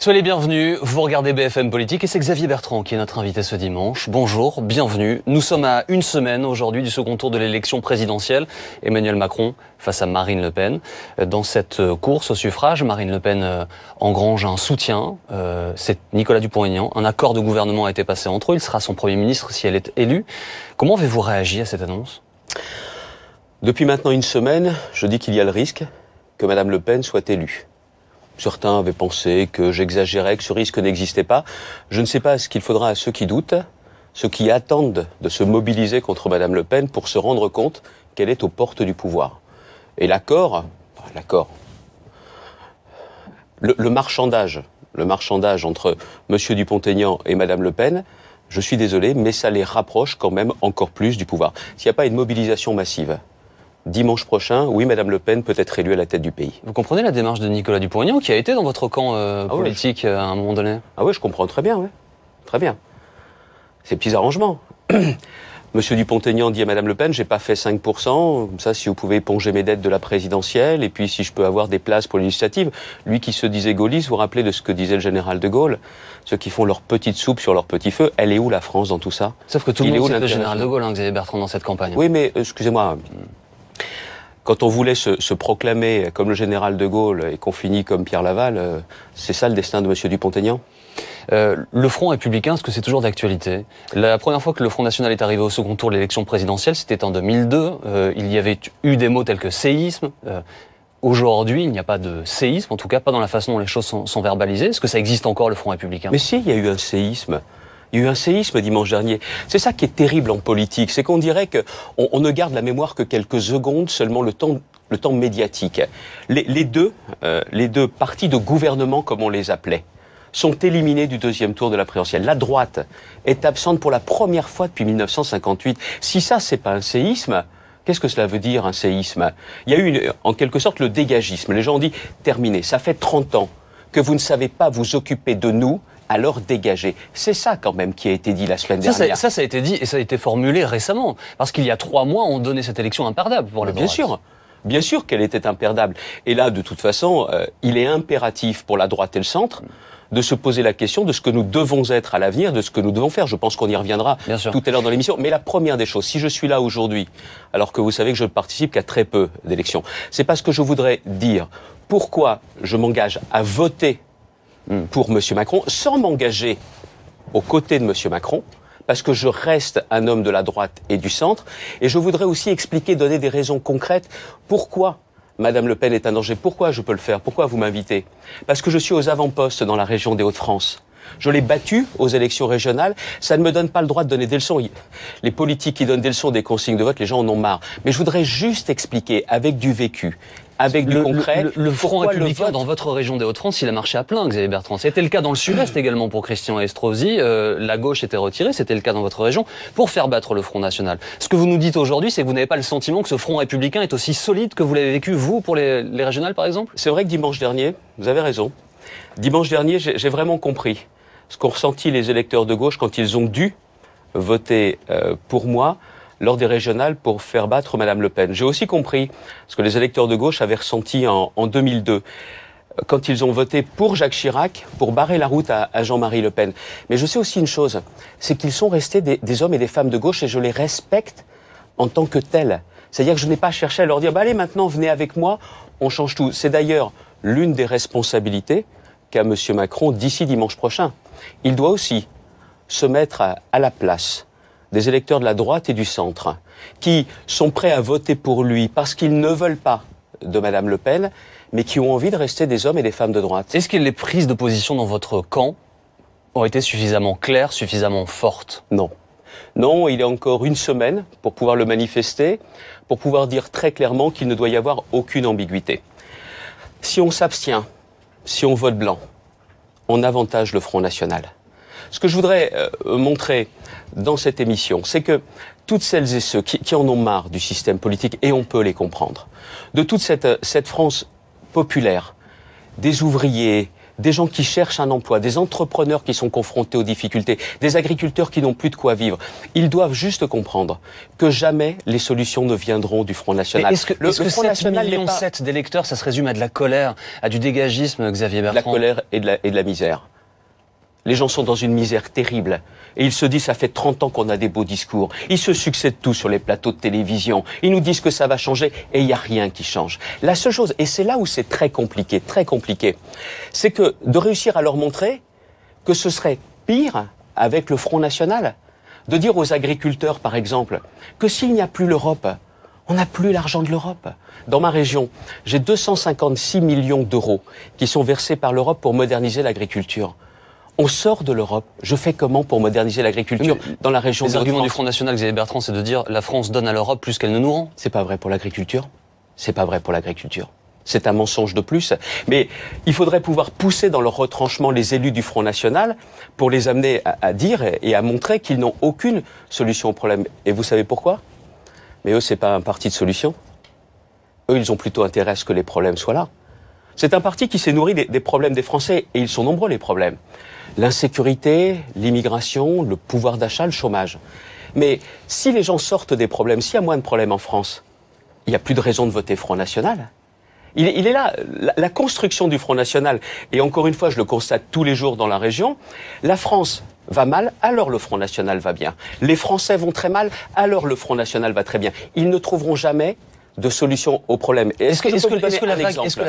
Soyez les bienvenus, vous regardez BFM Politique et c'est Xavier Bertrand qui est notre invité ce dimanche. Bonjour, bienvenue. Nous sommes à une semaine aujourd'hui du second tour de l'élection présidentielle. Emmanuel Macron face à Marine Le Pen. Dans cette course au suffrage, Marine Le Pen engrange un soutien. C'est Nicolas Dupont-Aignan. Un accord de gouvernement a été passé entre eux. Il sera son Premier ministre si elle est élue. Comment avez-vous réagi à cette annonce ? Depuis maintenant une semaine, je dis qu'il y a le risque que Madame Le Pen soit élue. Certains avaient pensé que j'exagérais, que ce risque n'existait pas. Je ne sais pas ce qu'il faudra à ceux qui doutent, ceux qui attendent de se mobiliser contre Madame Le Pen pour se rendre compte qu'elle est aux portes du pouvoir. Et l'accord, le marchandage entre Monsieur Dupont-Aignan et Madame Le Pen, je suis désolé, mais ça les rapproche quand même encore plus du pouvoir. S'il n'y a pas une mobilisation massive, dimanche prochain, oui, Madame Le Pen peut être élue à la tête du pays. Vous comprenez la démarche de Nicolas Dupont-Aignan qui a été dans votre camp politique à un moment donné ? Ah oui, je comprends très bien, oui. Très bien. Ces petits arrangements. Monsieur Dupont-Aignan dit à Madame Le Pen, j'ai pas fait 5%, comme ça, si vous pouvez éponger mes dettes de la présidentielle, et puis si je peux avoir des places pour les législatives. Lui qui se disait gaulliste, vous vous rappelez de ce que disait le général de Gaulle, ceux qui font leur petite soupe sur leur petit feu, elle est où la France dans tout ça ? Sauf que tout le monde cite le général de Gaulle, Xavier Bertrand, dans cette campagne. Oui, mais excusez-moi, quand on voulait se proclamer comme le général de Gaulle et qu'on finit comme Pierre Laval, c'est ça le destin de Monsieur Dupont-Aignan ? Le Front républicain, est-ce que c'est toujours d'actualité ? La première fois que le Front National est arrivé au second tour de l'élection présidentielle, c'était en 2002. Il y avait eu des mots tels que séisme. Aujourd'hui, il n'y a pas de séisme, en tout cas pas dans la façon dont les choses sont verbalisées. Est-ce que ça existe encore, le Front républicain ? Mais si, il y a eu un séisme. Il y a eu un séisme dimanche dernier. C'est ça qui est terrible en politique, c'est qu'on dirait qu'on ne garde la mémoire que quelques secondes, seulement le temps médiatique. Les deux partis de gouvernement, comme on les appelait, sont éliminés du deuxième tour de la présidentielle. La droite est absente pour la première fois depuis 1958. Si ça, c'est pas un séisme, qu'est-ce que cela veut dire, un séisme ? Il y a eu, en quelque sorte, le dégagisme. Les gens ont dit, terminé, ça fait 30 ans que vous ne savez pas vous occuper de nous, alors dégagez. C'est ça quand même qui a été dit la semaine dernière. Ça a été dit et ça a été formulé récemment. Parce qu'il y a 3 mois, on donnait cette élection imperdable pour la droite. Bien sûr qu'elle était imperdable. Et là, de toute façon, il est impératif pour la droite et le centre de se poser la question de ce que nous devons être à l'avenir, de ce que nous devons faire. Je pense qu'on y reviendra tout à l'heure dans l'émission. Mais la première des choses, si je suis là aujourd'hui, alors que vous savez que je ne participe qu'à très peu d'élections, c'est parce que je voudrais dire pourquoi je m'engage à voter pour M. Macron, sans m'engager aux côtés de M. Macron, parce que je reste un homme de la droite et du centre, et je voudrais aussi expliquer, donner des raisons concrètes, pourquoi Madame Le Pen est un danger, pourquoi je peux le faire, pourquoi vous m'invitez ? Parce que je suis aux avant-postes dans la région des Hauts-de-France. Je l'ai battu aux élections régionales, ça ne me donne pas le droit de donner des leçons. Les politiques qui donnent des leçons, des consignes de vote, les gens en ont marre. Mais je voudrais juste expliquer, avec du vécu, avec du concret... Le Front républicain dans votre région des Hauts-de-France, il a marché à plein, Xavier Bertrand. C'était le cas dans le Sud-Est également pour Christian Estrosi. La gauche était retirée, c'était le cas dans votre région, pour faire battre le Front National. Ce que vous nous dites aujourd'hui, c'est que vous n'avez pas le sentiment que ce Front républicain est aussi solide que vous l'avez vécu, vous, pour les régionales, par exemple ? C'est vrai que dimanche dernier, vous avez raison, dimanche dernier, j'ai vraiment compris ce qu'ont ressenti les électeurs de gauche quand ils ont dû voter pour moi lors des régionales pour faire battre Madame Le Pen. J'ai aussi compris ce que les électeurs de gauche avaient ressenti en 2002, quand ils ont voté pour Jacques Chirac, pour barrer la route à Jean-Marie Le Pen. Mais je sais aussi une chose, c'est qu'ils sont restés des hommes et des femmes de gauche et je les respecte en tant que tels. C'est-à-dire que je n'ai pas cherché à leur dire « allez, maintenant, venez avec moi, on change tout ». C'est d'ailleurs l'une des responsabilités qu'a M. Macron d'ici dimanche prochain. Il doit aussi se mettre à la place des électeurs de la droite et du centre qui sont prêts à voter pour lui parce qu'ils ne veulent pas de Madame Le Pen, mais qui ont envie de rester des hommes et des femmes de droite. Est-ce que les prises de position dans votre camp ont été suffisamment claires, suffisamment fortes ? Non. Non, il y a encore une semaine pour pouvoir le manifester, pour pouvoir dire très clairement qu'il ne doit y avoir aucune ambiguïté. Si on s'abstient, si on vote blanc, on avantage le Front National. Ce que je voudrais montrer dans cette émission, c'est que toutes celles et ceux qui en ont marre du système politique, et on peut les comprendre, de toute cette France populaire, des ouvriers, des gens qui cherchent un emploi, des entrepreneurs qui sont confrontés aux difficultés, des agriculteurs qui n'ont plus de quoi vivre. Ils doivent juste comprendre que jamais les solutions ne viendront du Front National. Est-ce que, le Front National 7,7 millions d'électeurs, ça se résume à de la colère, à du dégagisme, Xavier Bertrand? La colère et de la misère. Les gens sont dans une misère terrible. Et ils se disent, ça fait 30 ans qu'on a des beaux discours. Ils se succèdent tous sur les plateaux de télévision. Ils nous disent que ça va changer et il n'y a rien qui change. La seule chose, et c'est là où c'est très compliqué, c'est que de réussir à leur montrer que ce serait pire avec le Front National. De dire aux agriculteurs, par exemple, que s'il n'y a plus l'Europe, on n'a plus l'argent de l'Europe. Dans ma région, j'ai 256 millions d'euros qui sont versés par l'Europe pour moderniser l'agriculture. On sort de l'Europe. Je fais comment pour moderniser l'agriculture dans la région de l'Europe? Les arguments du Front National, Xavier Bertrand, c'est de dire la France donne à l'Europe plus qu'elle ne nous rend. C'est pas vrai pour l'agriculture. C'est pas vrai pour l'agriculture. C'est un mensonge de plus. Mais il faudrait pouvoir pousser dans leur retranchement les élus du Front National pour les amener à dire et à montrer qu'ils n'ont aucune solution au problème. Et vous savez pourquoi? Mais eux, c'est pas un parti de solution. Eux, ils ont plutôt intérêt à ce que les problèmes soient là. C'est un parti qui s'est nourri des problèmes des Français, et ils sont nombreux les problèmes. L'insécurité, l'immigration, le pouvoir d'achat, le chômage. Mais si les gens sortent des problèmes, s'il y a moins de problèmes en France, il n'y a plus de raison de voter Front National. Il est là, la construction du Front National, et encore une fois, je le constate tous les jours dans la région, la France va mal, alors le Front National va bien. Les Français vont très mal, alors le Front National va très bien. Ils ne trouveront jamais de solution au problème. Est-ce que la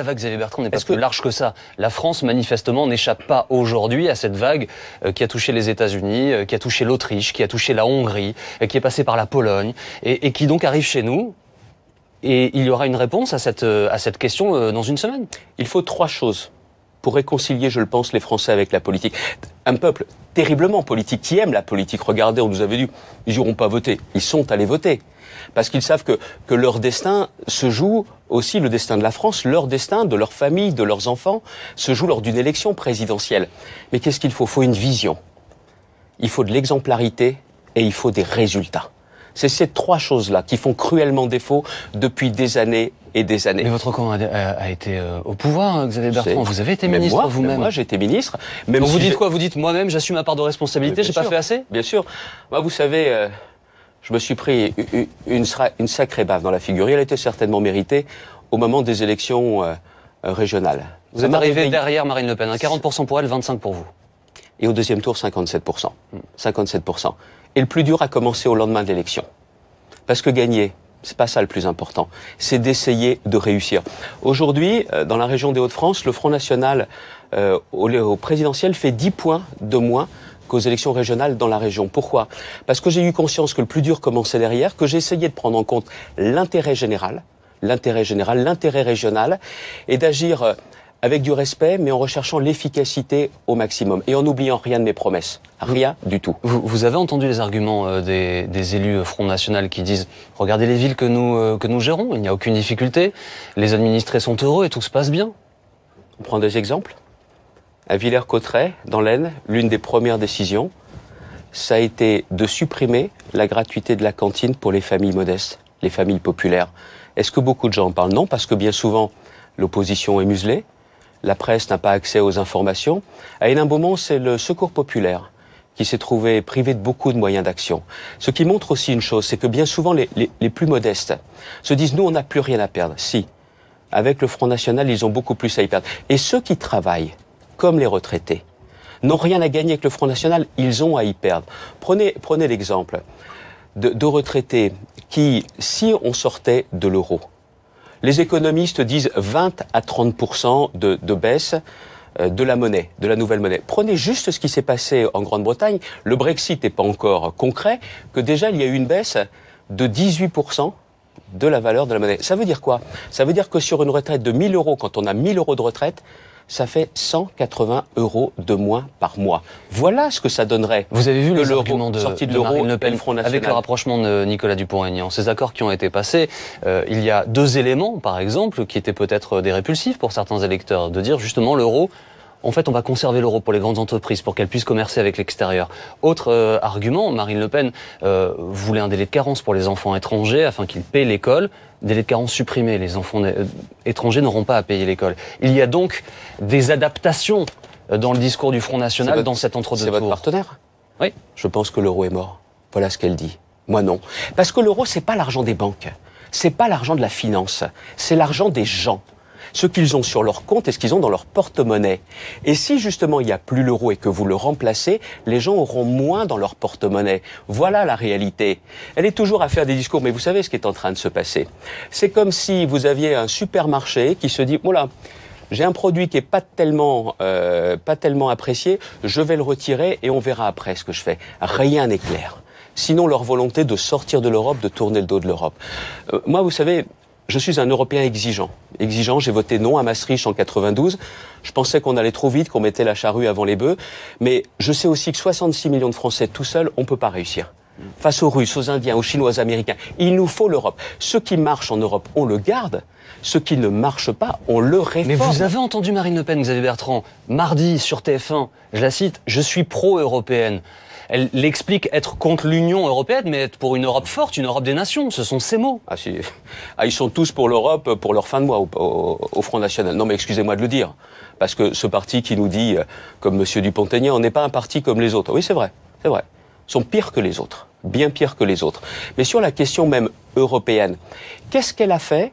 vague, Xavier Bertrand, n'est pas plus large que ça? La France, manifestement, n'échappe pas aujourd'hui à cette vague qui a touché les États-Unis, qui a touché l'Autriche, qui a touché la Hongrie, qui est passée par la Pologne, et qui donc arrive chez nous. Et il y aura une réponse à cette question dans une semaine. Il faut 3 choses pour réconcilier, je le pense, les Français avec la politique. Un peuple terriblement politique, qui aime la politique. Regardez, on nous avait dit, ils n'iront pas voter. Ils sont allés voter. Parce qu'ils savent que leur destin se joue aussi, le destin de la France, leur destin, de leur famille, de leurs enfants, se joue lors d'une élection présidentielle. Mais qu'est-ce qu'il faut? Il faut une vision. Il faut de l'exemplarité et il faut des résultats. C'est ces 3 choses-là qui font cruellement défaut depuis des années et des années. Mais votre camp a été au pouvoir, Xavier Bertrand. Vous avez été ministre vous-même. Moi, j'ai été ministre. Donc vous dites quoi? Vous dites moi-même, j'assume ma part de responsabilité, j'ai pas fait assez? Bien sûr. Moi, vous savez, je me suis pris une sacrée baffe dans la figure. Elle était certainement méritée au moment des élections régionales. Vous êtes arrivé derrière Marine Le Pen, 40% pour elle, 25% pour vous. Et au deuxième tour, 57%. 57%. Et le plus dur a commencé au lendemain de l'élection. Parce que gagner, c'est pas ça le plus important. C'est d'essayer de réussir. Aujourd'hui, dans la région des Hauts-de-France, le Front National au présidentiel fait 10 points de moins qu'aux élections régionales dans la région. Pourquoi? Parce que j'ai eu conscience que le plus dur commençait derrière, que j'ai essayé de prendre en compte l'intérêt général, l'intérêt régional, et d'agir avec du respect, mais en recherchant l'efficacité au maximum, et en n'oubliant rien de mes promesses. Rien du tout. Vous avez entendu les arguments des élus Front National qui disent « Regardez les villes que nous gérons, il n'y a aucune difficulté, les administrés sont heureux et tout se passe bien ». On prend des exemples. À Villers-Cotterêts, dans l'Aisne, l'une des premières décisions, ça a été de supprimer la gratuité de la cantine pour les familles modestes, les familles populaires. Est-ce que beaucoup de gens en parlent? Non, parce que bien souvent, l'opposition est muselée. La presse n'a pas accès aux informations. À Hénin-Beaumont, c'est le Secours populaire qui s'est trouvé privé de beaucoup de moyens d'action. Ce qui montre aussi une chose, c'est que bien souvent, les plus modestes se disent « nous, on n'a plus rien à perdre ». Si, avec le Front National, ils ont beaucoup plus à y perdre. Et ceux qui travaillent, comme les retraités, n'ont rien à gagner avec le Front National, ils ont à y perdre. Prenez l'exemple de retraités qui, si on sortait de l'euro, les économistes disent 20 à 30% de baisse de la monnaie, de la nouvelle monnaie. Prenez juste ce qui s'est passé en Grande-Bretagne. Le Brexit n'est pas encore concret, que déjà il y a eu une baisse de 18% de la valeur de la monnaie. Ça veut dire quoi? Ça veut dire que sur une retraite de 1000 euros, quand on a 1000 euros de retraite, ça fait 180 € de moins par mois. Voilà ce que ça donnerait. Vous avez vu les arguments de Marine Le Pen avec le rapprochement de Nicolas Dupont-Aignan. Ces accords qui ont été passés, il y a 2 éléments, par exemple, qui étaient peut-être des répulsifs pour certains électeurs, de dire justement l'euro, En fait, on va conserver l'euro pour les grandes entreprises, pour qu'elles puissent commercer avec l'extérieur. Autre argument, Marine Le Pen voulait un délai de carence pour les enfants étrangers afin qu'ils paient l'école. Délai de carence supprimé, les enfants étrangers n'auront pas à payer l'école. Il y a donc des adaptations dans le discours du Front National dans cet entre-deux tours. C'est votre partenaire? Oui. Je pense que l'euro est mort. Voilà ce qu'elle dit. Moi non. Parce que l'euro, c'est pas l'argent des banques. C'est pas l'argent de la finance. C'est l'argent des gens. Ce qu'ils ont sur leur compte et ce qu'ils ont dans leur porte-monnaie. Et si justement il n'y a plus l'euro et que vous le remplacez, les gens auront moins dans leur porte-monnaie. Voilà la réalité. Elle est toujours à faire des discours, mais vous savez ce qui est en train de se passer. C'est comme si vous aviez un supermarché qui se dit, voilà, j'ai un produit qui est pas tellement apprécié, je vais le retirer et on verra après ce que je fais. Rien n'est clair. Sinon leur volonté de sortir de l'Europe, de tourner le dos de l'Europe. Moi, vous savez, je suis un Européen exigeant. Exigeant, j'ai voté non à Maastricht en 92. Je pensais qu'on allait trop vite, qu'on mettait la charrue avant les bœufs. Mais je sais aussi que 66 millions de Français tout seuls, on ne peut pas réussir. Face aux Russes, aux Indiens, aux Chinois, aux Américains, il nous faut l'Europe. Ce qui marche en Europe, on le garde. Ce qui ne marche pas, on le réforme. Mais vous avez entendu Marine Le Pen, Xavier Bertrand, mardi sur TF1, je la cite, « Je suis pro-européenne ». Elle l'explique être contre l'Union européenne, mais être pour une Europe forte, une Europe des nations. Ce sont ses mots. Ah si, ils sont tous pour l'Europe, pour leur fin de mois au Front National. Non mais excusez-moi de le dire, parce que ce parti qui nous dit, comme Monsieur Dupont-Aignan, on n'est pas un parti comme les autres. Oui, c'est vrai, c'est vrai. Ils sont pires que les autres, bien pires que les autres. Mais sur la question même européenne, qu'est-ce qu'elle a fait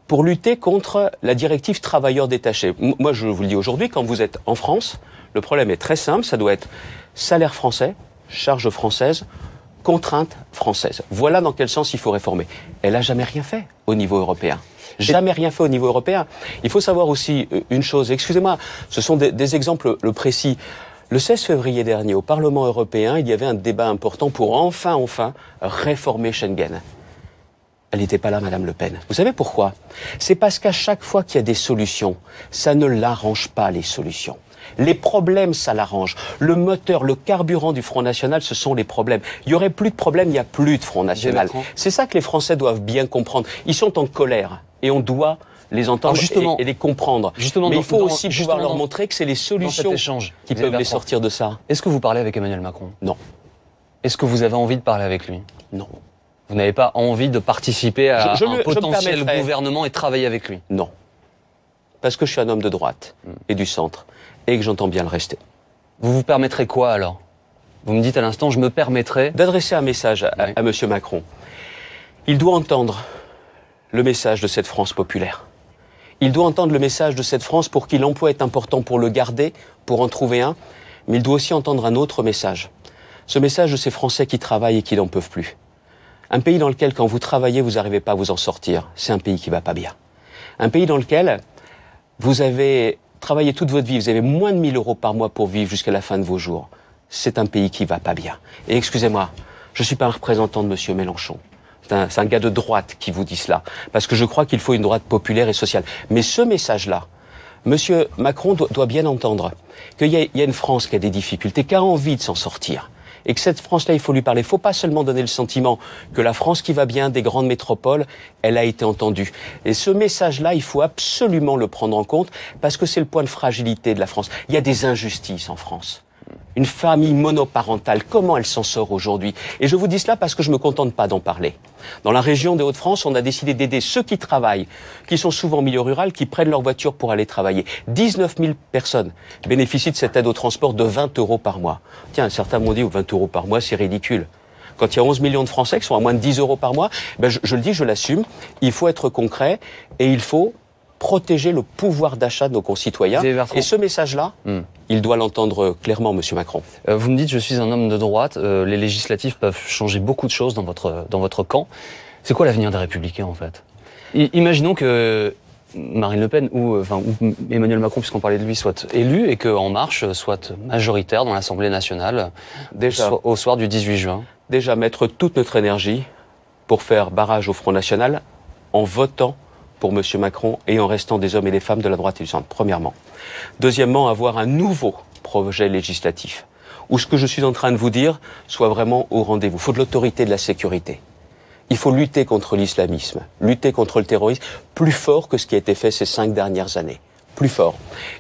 pour lutter contre la directive travailleurs détachés? Moi, je vous le dis aujourd'hui, quand vous êtes en France, le problème est très simple, ça doit être salaire français, charge française, contrainte française. Voilà dans quel sens il faut réformer. Elle n'a jamais rien fait au niveau européen. Jamais rien fait au niveau européen. Il faut savoir aussi une chose, excusez-moi, ce sont des exemples précis. Le 16 février dernier, au Parlement européen, il y avait un débat important pour enfin réformer Schengen. Elle n'était pas là, Madame Le Pen. Vous savez pourquoi? C'est parce qu'à chaque fois qu'il y a des solutions, ça ne l'arrange pas, les solutions. Les problèmes, ça l'arrange. Le moteur, le carburant du Front National, ce sont les problèmes. Il y aurait plus de problèmes, il n'y a plus de Front National. C'est ça que les Français doivent bien comprendre. Ils sont en colère et on doit les entendre et les comprendre. Mais il faut aussi pouvoir leur montrer que c'est les solutions qui peuvent les sortir de ça. Est-ce que vous parlez avec Emmanuel Macron? Non. Est-ce que vous avez envie de parler avec lui? Non. Vous n'avez pas envie de participer à un potentiel gouvernement et de travailler avec lui? Non. Parce que je suis un homme de droite et du centre. Et que j'entends bien le rester. Vous vous permettrez quoi alors? Vous me dites à l'instant, je me permettrai... d'adresser un message à M. Macron. Il doit entendre le message de cette France populaire. Il doit entendre le message de cette France pour qui l'emploi est important pour le garder, pour en trouver un. Mais il doit aussi entendre un autre message. Ce message de ces Français qui travaillent et qui n'en peuvent plus. Un pays dans lequel, quand vous travaillez, vous n'arrivez pas à vous en sortir. C'est un pays qui va pas bien. Un pays dans lequel vous avez... travaillez toute votre vie, vous avez moins de 1 000 € par mois pour vivre jusqu'à la fin de vos jours. C'est un pays qui va pas bien. Et excusez-moi, je suis pas un représentant de Monsieur Mélenchon. C'est un gars de droite qui vous dit cela. Parce que je crois qu'il faut une droite populaire et sociale. Mais ce message-là, Monsieur Macron doit bien entendre qu'il y a une France qui a des difficultés, qui a envie de s'en sortir. Et que cette France-là, il faut lui parler. Il ne faut pas seulement donner le sentiment que la France qui va bien, des grandes métropoles, elle a été entendue. Et ce message-là, il faut absolument le prendre en compte parce que c'est le point de fragilité de la France. Il y a des injustices en France. Une famille monoparentale, comment elle s'en sort aujourd'hui? Et je vous dis cela parce que je ne me contente pas d'en parler. Dans la région des Hauts-de-France, on a décidé d'aider ceux qui travaillent, qui sont souvent en milieu rural, qui prennent leur voiture pour aller travailler. 19 000 personnes bénéficient de cette aide au transport de 20 € par mois. Tiens, certains m'ont dit 20 € par mois, c'est ridicule. Quand il y a 11 millions de Français qui sont à moins de 10 € par mois, ben je le dis, je l'assume, il faut être concret et il faut protéger le pouvoir d'achat de nos concitoyens. Et ce message-là, il doit l'entendre clairement, Monsieur Macron. Vous me dites, je suis un homme de droite, les législatives peuvent changer beaucoup de choses dans votre camp. C'est quoi l'avenir des Républicains, en fait? Imaginons que Marine Le Pen ou Emmanuel Macron, puisqu'on parlait de lui, soit élu et que En Marche soit majoritaire dans l'Assemblée nationale au soir du 18 juin. Déjà, mettre toute notre énergie pour faire barrage au Front National en votant pour M. Macron et en restant des hommes et des femmes de la droite et du centre, premièrement. Deuxièmement, avoir un nouveau projet législatif où ce que je suis en train de vous dire soit vraiment au rendez-vous. Il faut de l'autorité, de la sécurité. Il faut lutter contre l'islamisme, lutter contre le terrorisme, plus fort que ce qui a été fait ces 5 dernières années. Plus fort.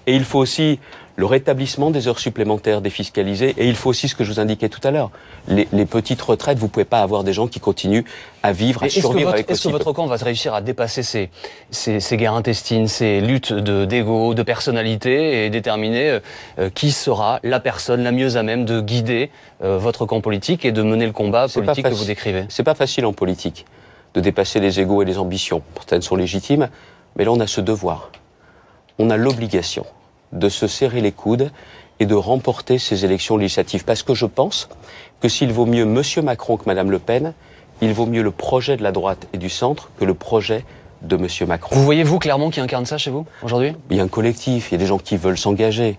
Et il faut aussi le rétablissement des heures supplémentaires défiscalisées, et il faut aussi ce que je vous indiquais tout à l'heure, les petites retraites. Vous pouvez pas avoir des gens qui continuent à vivre, à survivre avec Est-ce que votre camp va réussir à dépasser ces guerres intestines, ces luttes d'ego, de personnalité, et déterminer qui sera la personne la mieux à même de guider votre camp politique et de mener le combat politique que vous décrivez? C'est pas facile en politique de dépasser les égos et les ambitions. Certaines sont légitimes, mais là on a ce devoir. On a l'obligation de se serrer les coudes et de remporter ces élections législatives. Parce que je pense que s'il vaut mieux M. Macron que Mme Le Pen, il vaut mieux le projet de la droite et du centre que le projet de M. Macron. Vous voyez, vous, Clermont, qui incarne ça chez vous, aujourd'hui? Il y a un collectif, il y a des gens qui veulent s'engager.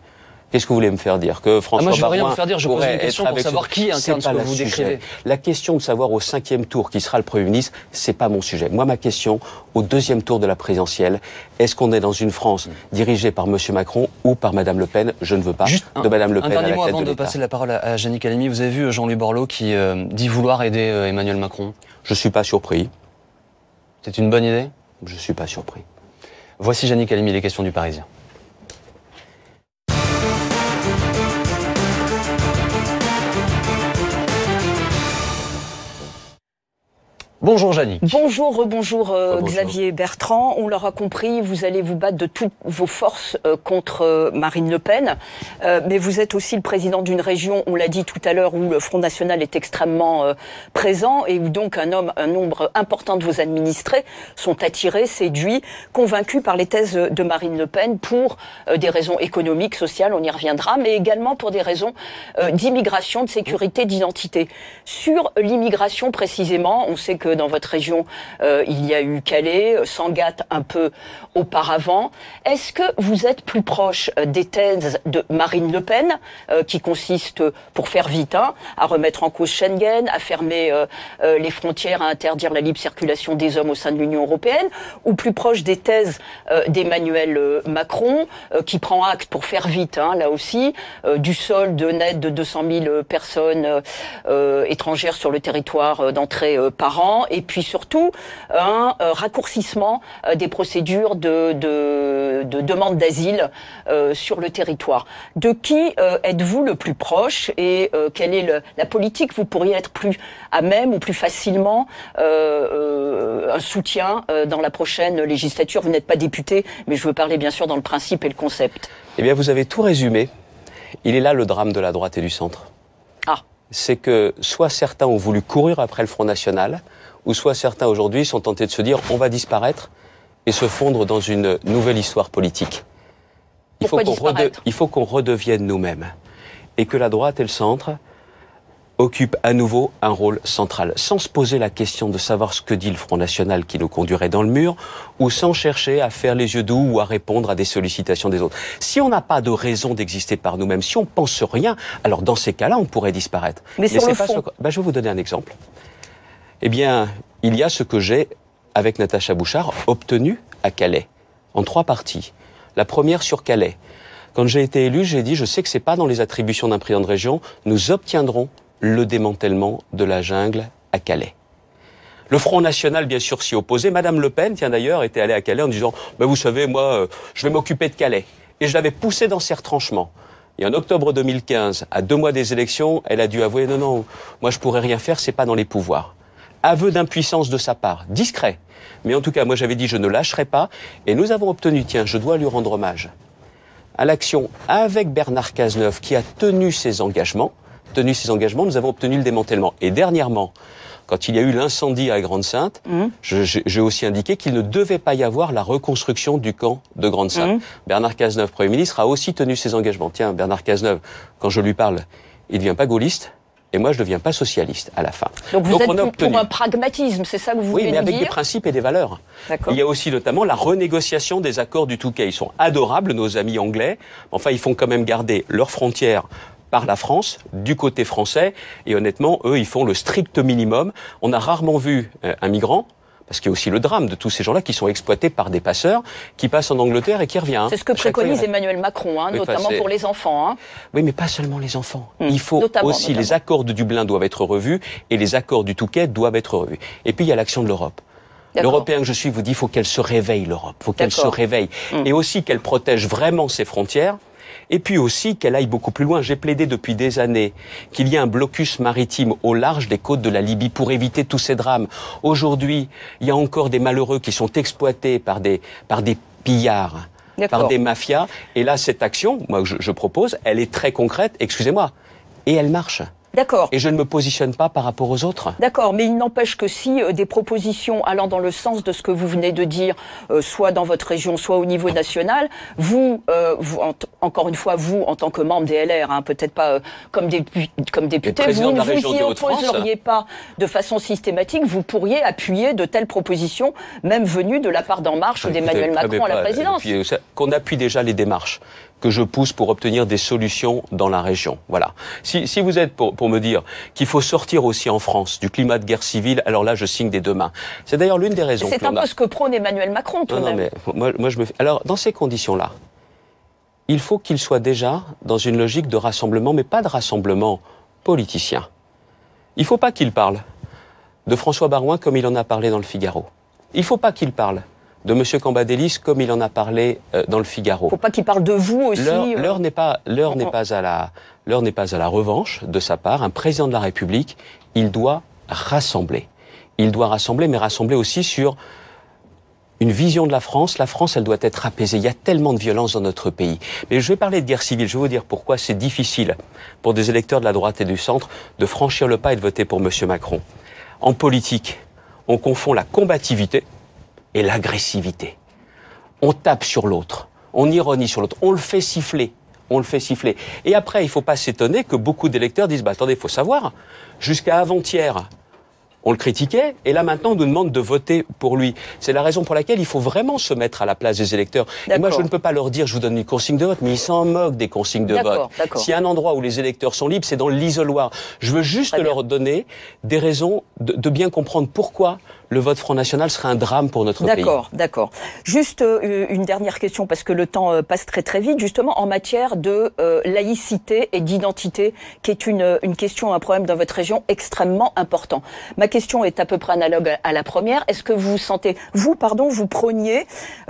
Qu'est-ce que vous voulez me faire dire? Que François moi, je ne veux Baroin rien me faire dire, je pose une question pour savoir qui incarne ce que vous décrivez. La question de savoir au 5e tour qui sera le Premier ministre, c'est pas mon sujet. Moi, ma question, au 2e tour de la présidentielle, est-ce qu'on est dans une France dirigée par M. Macron ou par Mme Le Pen? Je ne veux pas de Mme Le Pen à la tête de l'État. Un dernier mot avant de passer la parole à Jeannie Calamy. Vous avez vu Jean-Louis Borloo qui dit vouloir aider Emmanuel Macron? Je suis pas surpris. C'est une bonne idée? Je suis pas surpris. Voici Jeannie Calamy, les questions du Parisien. Bonjour Jeannie. Bonjour, rebonjour Xavier Bertrand. On l'aura compris, vous allez vous battre de toutes vos forces contre Marine Le Pen. Mais vous êtes aussi le président d'une région, on l'a dit tout à l'heure, où le Front National est extrêmement présent et où donc un nombre important de vos administrés sont attirés, séduits, convaincus par les thèses de Marine Le Pen pour des raisons économiques, sociales, on y reviendra, mais également pour des raisons d'immigration, de sécurité, d'identité. Sur l'immigration précisément, on sait que dans votre région, il y a eu Calais, Sangatte un peu auparavant. Est-ce que vous êtes plus proche des thèses de Marine Le Pen, qui consistent, pour faire vite, à remettre en cause Schengen, à fermer les frontières, à interdire la libre circulation des hommes au sein de l'Union européenne, ou plus proche des thèses d'Emmanuel Macron, qui prend acte, pour faire vite, là aussi, du solde net de 200 000 personnes étrangères sur le territoire d'entrée par an, et puis surtout un raccourcissement des procédures de demande d'asile sur le territoire. De qui êtes-vous le plus proche et quelle est la politique? Vous pourriez être plus à même ou plus facilement un soutien dans la prochaine législature. Vous n'êtes pas député, mais je veux parler bien sûr dans le principe et le concept. Eh bien, vous avez tout résumé. Il est là le drame de la droite et du centre. C'est que soit certains ont voulu courir après le Front National, ou soit certains aujourd'hui sont tentés de se dire on va disparaître et se fondre dans une nouvelle histoire politique. Il faut qu'on redevienne nous-mêmes et que la droite et le centre occupent à nouveau un rôle central, sans se poser la question de savoir ce que dit le Front National qui nous conduirait dans le mur, ou sans chercher à faire les yeux doux ou à répondre à des sollicitations des autres. Si on n'a pas de raison d'exister par nous-mêmes, si on pense rien, alors dans ces cas-là, on pourrait disparaître. Mais sur le fond... Je vais vous donner un exemple. Eh bien, il y a ce que j'ai, avec Natacha Bouchard, obtenu à Calais, en 3 parties. La première sur Calais. Quand j'ai été élu, j'ai dit, je sais que c'est pas dans les attributions d'un président de région, nous obtiendrons le démantèlement de la jungle à Calais. Le Front National, bien sûr, s'y opposait. Madame Le Pen, tiens d'ailleurs, était allée à Calais en disant vous savez, moi, je vais m'occuper de Calais. Et je l'avais poussée dans ses retranchements. Et en octobre 2015, à 2 mois des élections, elle a dû avouer non, moi je pourrais rien faire, c'est pas dans les pouvoirs. Aveu d'impuissance de sa part, discret. Mais en tout cas, moi j'avais dit je ne lâcherai pas. Et nous avons obtenu, tiens, je dois lui rendre hommage, à l'action avec Bernard Cazeneuve qui a tenu ses engagements, nous avons obtenu le démantèlement. Et dernièrement, quand il y a eu l'incendie à Grande-Synthe, j'ai aussi indiqué qu'il ne devait pas y avoir la reconstruction du camp de Grande-Synthe. Bernard Cazeneuve, Premier ministre, a aussi tenu ses engagements. Tiens, Bernard Cazeneuve, quand je lui parle, il ne devient pas gaulliste, et moi je ne deviens pas socialiste à la fin. Donc vous êtes pour un pragmatisme, c'est ça que vous voulez dire ? Oui, mais avec des principes et des valeurs. Il y a aussi notamment la renégociation des accords du Touquet. Ils sont adorables, nos amis anglais. Enfin, ils font quand même garder leurs frontières par la France, du côté français, et honnêtement, eux, ils font le strict minimum. On a rarement vu un migrant, parce qu'il y a aussi le drame de tous ces gens-là qui sont exploités par des passeurs, qui passent en Angleterre et qui reviennent. C'est ce que préconise Emmanuel Macron, notamment pour les enfants. Oui, mais pas seulement les enfants. Il faut aussi, les accords de Dublin doivent être revus, et les accords du Touquet doivent être revus. Et puis, il y a l'action de l'Europe. L'Européen que je suis vous dit, il faut qu'elle se réveille, l'Europe. Il faut qu'elle se réveille. Et aussi qu'elle protège vraiment ses frontières. Et puis aussi qu'elle aille beaucoup plus loin. J'ai plaidé depuis des années qu'il y ait un blocus maritime au large des côtes de la Libye pour éviter tous ces drames. Aujourd'hui, il y a encore des malheureux qui sont exploités par des pillards, par des mafias. Et là, cette action, moi, je propose, elle est très concrète, excusez-moi, et elle marche. D'accord. Et je ne me positionne pas par rapport aux autres. D'accord, mais il n'empêche que si des propositions allant dans le sens de ce que vous venez de dire, soit dans votre région, soit au niveau national, vous encore une fois, vous, en tant que membre des LR, hein, peut-être pas comme député, vous ne vous y opposeriez pas de façon systématique, vous pourriez appuyer de telles propositions, même venues de la part d'En Marche ou d'Emmanuel Macron à la présidence. Qu'on appuie déjà les démarches que je pousse pour obtenir des solutions dans la région. Voilà. Si vous êtes pour me dire qu'il faut sortir aussi en France du climat de guerre civile, alors là, je signe des deux mains. C'est d'ailleurs l'une des raisons. C'est un peu ce que prône Emmanuel Macron, tout de même. Non, mais moi, je me fais... Alors, dans ces conditions-là, il faut qu'il soit déjà dans une logique de rassemblement, mais pas de rassemblement politicien. Il ne faut pas qu'il parle de François Baroin comme il en a parlé dans le Figaro. Il ne faut pas qu'il parle de M. Cambadélis comme il en a parlé dans le Figaro. Il ne faut pas qu'il parle de vous aussi. L'heure n'est pas à la revanche de sa part. Un président de la République, il doit rassembler. Il doit rassembler, mais rassembler aussi sur une vision de la France. La France, elle doit être apaisée. Il y a tellement de violence dans notre pays. Mais je vais parler de guerre civile. Je vais vous dire pourquoi c'est difficile pour des électeurs de la droite et du centre de franchir le pas et de voter pour M. Macron. En politique, on confond la combativité et l'agressivité. On tape sur l'autre, on ironie sur l'autre, on le fait siffler. Et après, il ne faut pas s'étonner que beaucoup d'électeurs disent « bah attendez, il faut savoir, jusqu'à avant-hier, on le critiquait, et là maintenant on nous demande de voter pour lui ». C'est la raison pour laquelle il faut vraiment se mettre à la place des électeurs. Et moi je ne peux pas leur dire « je vous donne une consigne de vote », mais ils s'en moquent des consignes de vote. S'il y a un endroit où les électeurs sont libres, c'est dans l'isoloir. Je veux juste leur donner des raisons de bien comprendre pourquoi le vote Front National serait un drame pour notre pays. D'accord. Juste une dernière question, parce que le temps passe très très vite, justement en matière de laïcité et d'identité, qui est une question, un problème dans votre région extrêmement important. Ma question est à peu près analogue à la première. Est-ce que vous prôniez,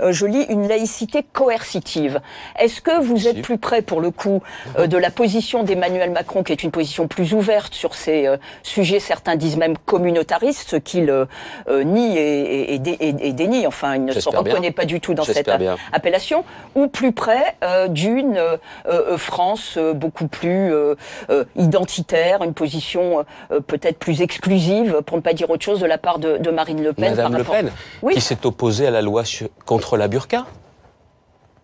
je lis, une laïcité coercitive? Est-ce que vous êtes plus près, pour le coup, de la position d'Emmanuel Macron, qui est une position plus ouverte sur ces sujets, certains disent même communautaristes, ce qu'il nie et dénie, enfin il ne se reconnaît pas du tout dans cette appellation, ou plus près d'une France beaucoup plus identitaire, une position peut-être plus exclusive, pour ne pas dire autre chose, de la part de Marine Le Pen. Madame Le Pen, qui s'est opposée à la loi contre la burqa.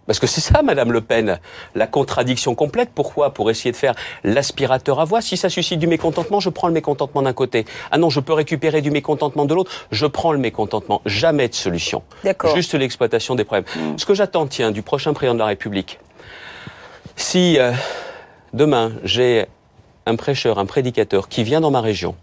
Parce que c'est ça, Madame Le Pen, la contradiction complète. Pourquoi? Pour essayer de faire l'aspirateur à voix. Si ça suscite du mécontentement, je prends le mécontentement d'un côté. Ah non, je peux récupérer du mécontentement de l'autre, je prends le mécontentement. Jamais de solution. Juste l'exploitation des problèmes. Ce que j'attends, du prochain président de la République, si demain j'ai un prêcheur, un prédicateur qui vient dans ma région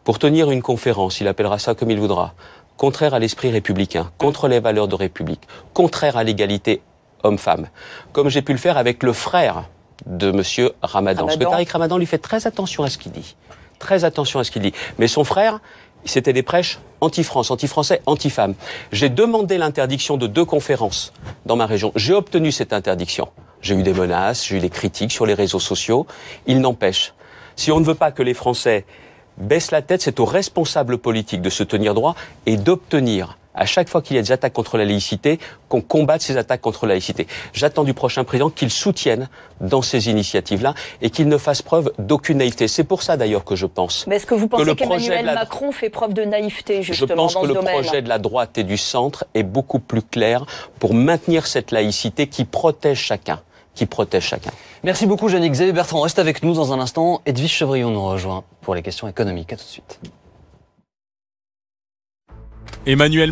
pour tenir une conférence, il appellera ça comme il voudra, contraire à l'esprit républicain, contre les valeurs de République, contraire à l'égalité homme-femme, comme j'ai pu le faire avec le frère de M. Ramadan. Parce que Tariq Ramadan lui fait très attention à ce qu'il dit. Très attention à ce qu'il dit. Mais son frère, c'était des prêches anti-France, anti-français, anti-femmes. J'ai demandé l'interdiction de 2 conférences dans ma région. J'ai obtenu cette interdiction. J'ai eu des menaces, j'ai eu des critiques sur les réseaux sociaux. Il n'empêche, si on ne veut pas que les Français baissent la tête, c'est aux responsables politiques de se tenir droit et d'obtenir, à chaque fois qu'il y a des attaques contre la laïcité, qu'on combatte ces attaques contre la laïcité. J'attends du prochain président qu'il soutienne dans ces initiatives-là et qu'il ne fasse preuve d'aucune naïveté. C'est pour ça d'ailleurs que je pense. Mais est-ce que vous pensez qu'Emmanuel Macron fait preuve de naïveté justement dans ce domaine? Je pense que le projet de la droite et du centre est beaucoup plus clair pour maintenir cette laïcité qui protège chacun. Merci beaucoup, Yannick. Xavier Bertrand reste avec nous dans un instant. Edwige Chevrillon nous rejoint pour les questions économiques. À tout de suite. Emmanuel